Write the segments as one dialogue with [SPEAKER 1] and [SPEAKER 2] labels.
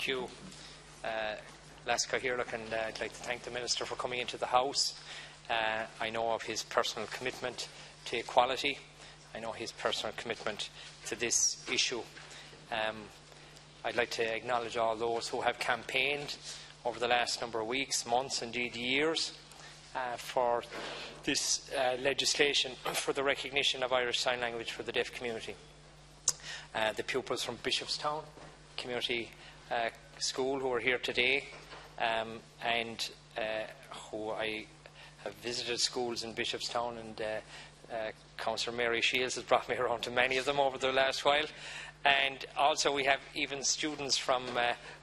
[SPEAKER 1] Thank you, Lascar Hirlock, and I'd like to thank the Minister for coming into the House. I know of his personal commitment to equality. I know his personal commitment to this issue. I'd like to acknowledge all those who have campaigned over the last number of weeks, months, indeed years, for this legislation for the recognition of Irish Sign Language for the deaf community. The pupils from Bishopstown Community School who are here today, and who I have visited schools in Bishopstown, and Councillor Mary Shields has brought me around to many of them over the last while. And also we have even students from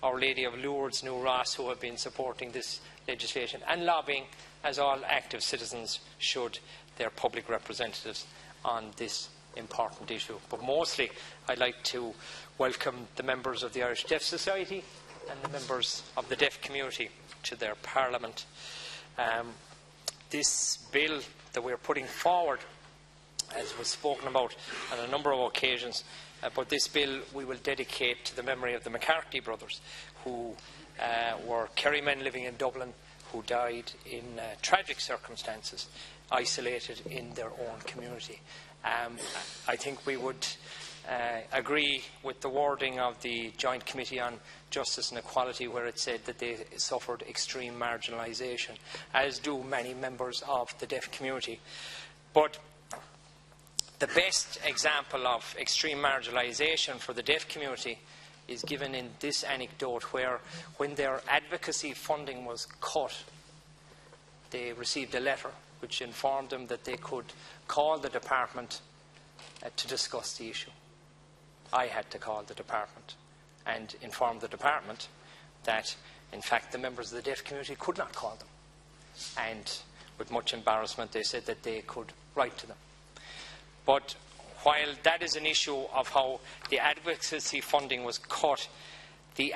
[SPEAKER 1] Our Lady of Lourdes, New Ross, who have been supporting this legislation and lobbying, as all active citizens should, their public representatives on this important issue. But mostly I'd like to welcome the members of the Irish Deaf Society and the members of the deaf community to their Parliament. This bill that we're putting forward, as was spoken about on a number of occasions, but this bill we will dedicate to the memory of the McCarthy brothers, who were Kerrymen living in Dublin, who died in tragic circumstances, isolated in their own community. I think we would agree with the wording of the Joint Committee on Justice and Equality, where it said that they suffered extreme marginalisation, as do many members of the deaf community. But the best example of extreme marginalisation for the deaf community is given in this anecdote, where when their advocacy funding was cut, they received a letter which informed them that they could call the department to discuss the issue. I had to call the department and inform the department that, in fact, the members of the deaf community could not call them. And with much embarrassment, they said that they could write to them. But while that is an issue of how the advocacy funding was cut, the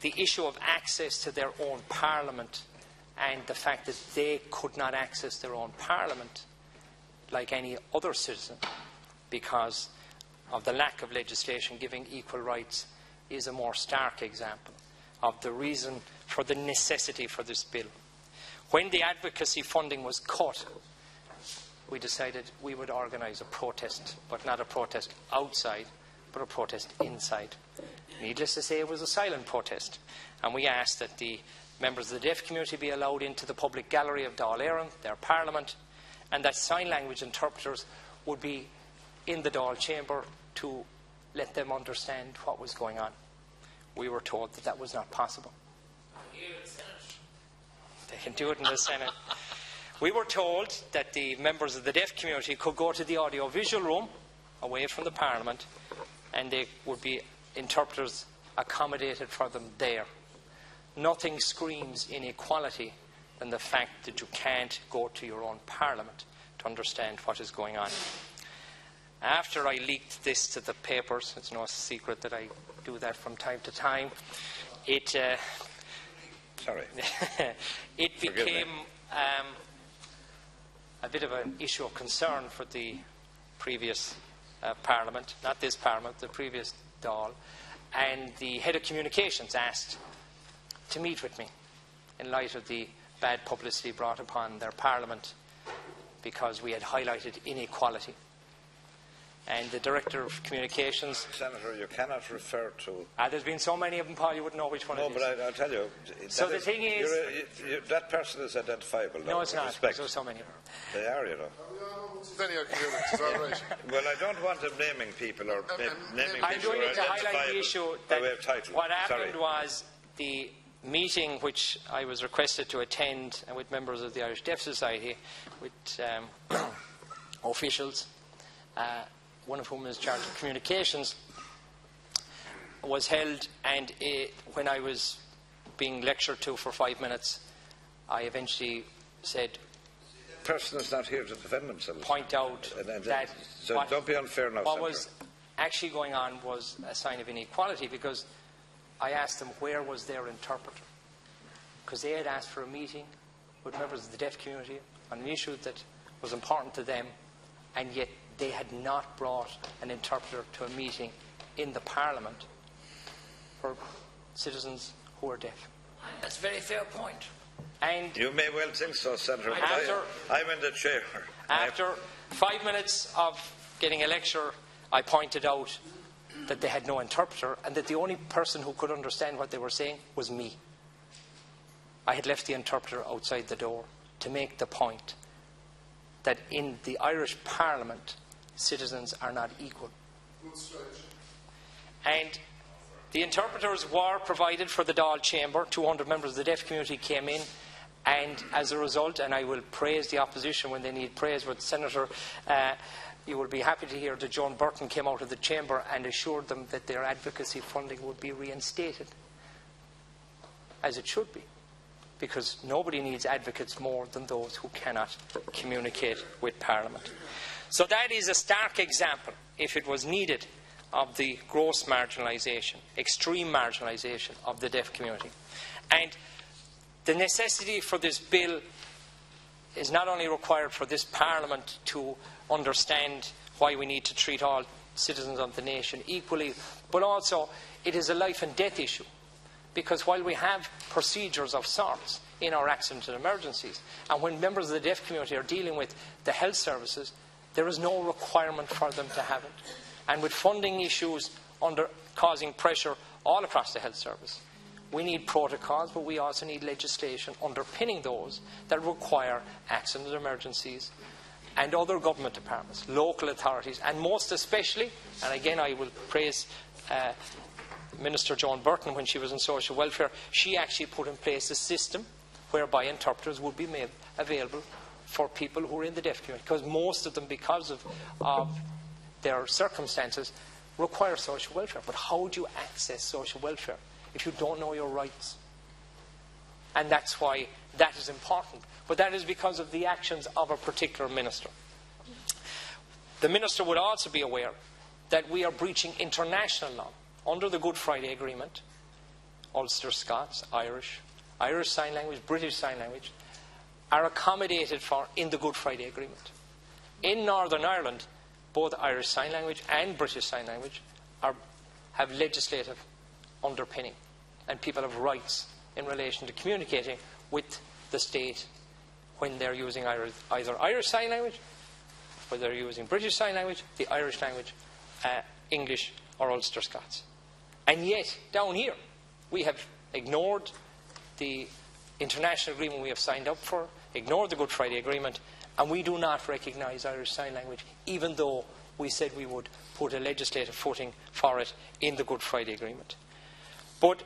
[SPEAKER 1] issue of access to their own parliament and the fact that they could not access their own parliament like any other citizen because of the lack of legislation giving equal rights is a more stark example of the reason for the necessity for this bill. When the advocacy funding was cut, we decided we would organise a protest, but not a protest outside, but a protest inside. Needless to say, it was a silent protest, and we asked that the members of the deaf community be allowed into the public gallery of Dáil Éireann, their parliament, and that sign language interpreters would be in the Dáil chamber to let them understand what was going on. We were told that that was not possible. They can do it in the Senate. We were told that the members of the deaf community could go to the audio-visual room away from the Parliament, and there would be interpreters accommodated for them there. Nothing screams inequality than the fact that you can't go to your own Parliament to understand what is going on. After I leaked this to the papers, it's no secret that I do that from time to time, it became a bit of an issue of concern for the previous Parliament, not this Parliament, the previous Dáil, and the head of communications asked to meet with me in light of the bad publicity brought upon their Parliament because we had highlighted inequality. And the Director of Communications...
[SPEAKER 2] Senator, you cannot refer to...
[SPEAKER 1] there's been so many of them, Paul, you wouldn't know which one it is.
[SPEAKER 2] No, but I'll tell you...
[SPEAKER 1] So the thing is...
[SPEAKER 2] that person is identifiable.
[SPEAKER 1] No, it's not. There's so many of them.
[SPEAKER 2] They are, you know. Well, I don't want them naming people or naming people.
[SPEAKER 1] I'm going to highlight the issue that what happened was the meeting which I was requested to attend with members of the Irish Deaf Society, with officials, one of whom is in charge of communications, was held, and when I was being lectured to for 5 minutes, I eventually said,
[SPEAKER 2] the person is not here to defend themselves.
[SPEAKER 1] Point out that
[SPEAKER 2] so don't be unfair now.
[SPEAKER 1] What was actually going on was a sign of inequality, because I asked them where was their interpreter, because they had asked for a meeting with members of the deaf community on an issue that was important to them, and yet they had not brought an interpreter to a meeting in the Parliament for citizens who are deaf.
[SPEAKER 3] That's a very fair point.
[SPEAKER 1] And
[SPEAKER 2] you may well think so, Senator. I'm in the chair.
[SPEAKER 1] After 5 minutes of getting a lecture, I pointed out that they had no interpreter and that the only person who could understand what they were saying was me. I had left the interpreter outside the door to make the point that in the Irish Parliament, citizens are not equal. And the interpreters were provided for the Dáil chamber. 200 members of the deaf community came in, and as a result, and I will praise the opposition when they need praise, but Senator, you will be happy to hear that Joan Burton came out of the chamber and assured them that their advocacy funding would be reinstated, as it should be, because nobody needs advocates more than those who cannot communicate with Parliament. So that is a stark example, if it was needed, of the gross marginalisation, extreme marginalisation of the deaf community. And the necessity for this bill is not only required for this Parliament to understand why we need to treat all citizens of the nation equally, but also it is a life and death issue. Because while we have procedures of sorts in our accident and emergencies, and when members of the deaf community are dealing with the health services, there is no requirement for them to have it. And with funding issues causing pressure all across the health service, we need protocols, but we also need legislation underpinning those that require accident and emergencies and other government departments, local authorities, and most especially, and again I will praise Minister Joan Burton when she was in social welfare, she actually put in place a system whereby interpreters would be made available for people who are in the deaf community, because most of them, because of their circumstances, require social welfare. But how do you access social welfare if you don't know your rights? And that's why that is important. But that is because of the actions of a particular minister. The minister would also be aware that we are breaching international law. Under the Good Friday Agreement, Ulster Scots, Irish Sign Language, British Sign Language are accommodated for in the Good Friday Agreement. In Northern Ireland, both Irish Sign Language and British Sign Language have legislative underpinning, and people have rights in relation to communicating with the state when they're using either Irish Sign Language, whether they're using British Sign Language, the Irish language, English or Ulster Scots. And yet, down here, we have ignored the international agreement we have signed up for, ignored the Good Friday Agreement, and we do not recognise Irish Sign Language, even though we said we would put a legislative footing for it in the Good Friday Agreement. But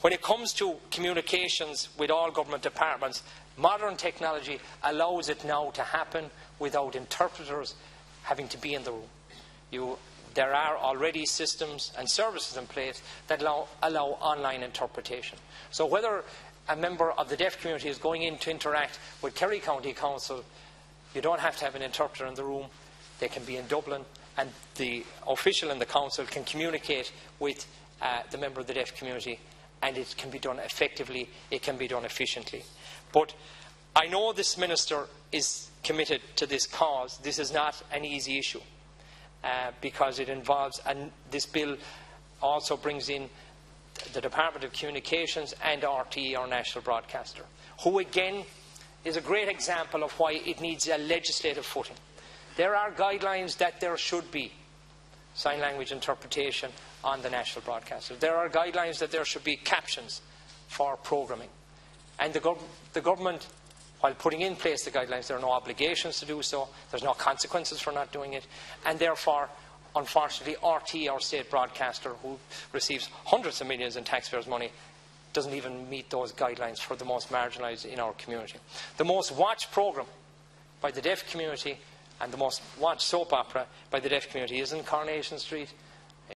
[SPEAKER 1] when it comes to communications with all government departments, modern technology allows it now to happen without interpreters having to be in the room. There are already systems and services in place that allow online interpretation. So whether a member of the deaf community is going in to interact with Kerry County Council, you don't have to have an interpreter in the room. They can be in Dublin, and the official in the council can communicate with the member of the deaf community, and it can be done effectively, it can be done efficiently. But I know this minister is committed to this cause. This is not an easy issue, because it involves, and this bill also brings in the Department of Communications and RTE, our national broadcaster, who again is a great example of why it needs a legislative footing. There are guidelines that there should be sign language interpretation on the national broadcaster. There are guidelines that there should be captions for programming. And the government, while putting in place the guidelines, there are no obligations to do so. There's no consequences for not doing it. And therefore, unfortunately, RTE, our state broadcaster, who receives hundreds of millions in taxpayers' money, doesn't even meet those guidelines for the most marginalised in our community. The most watched programme by the deaf community and the most watched soap opera by the deaf community is in Coronation Street,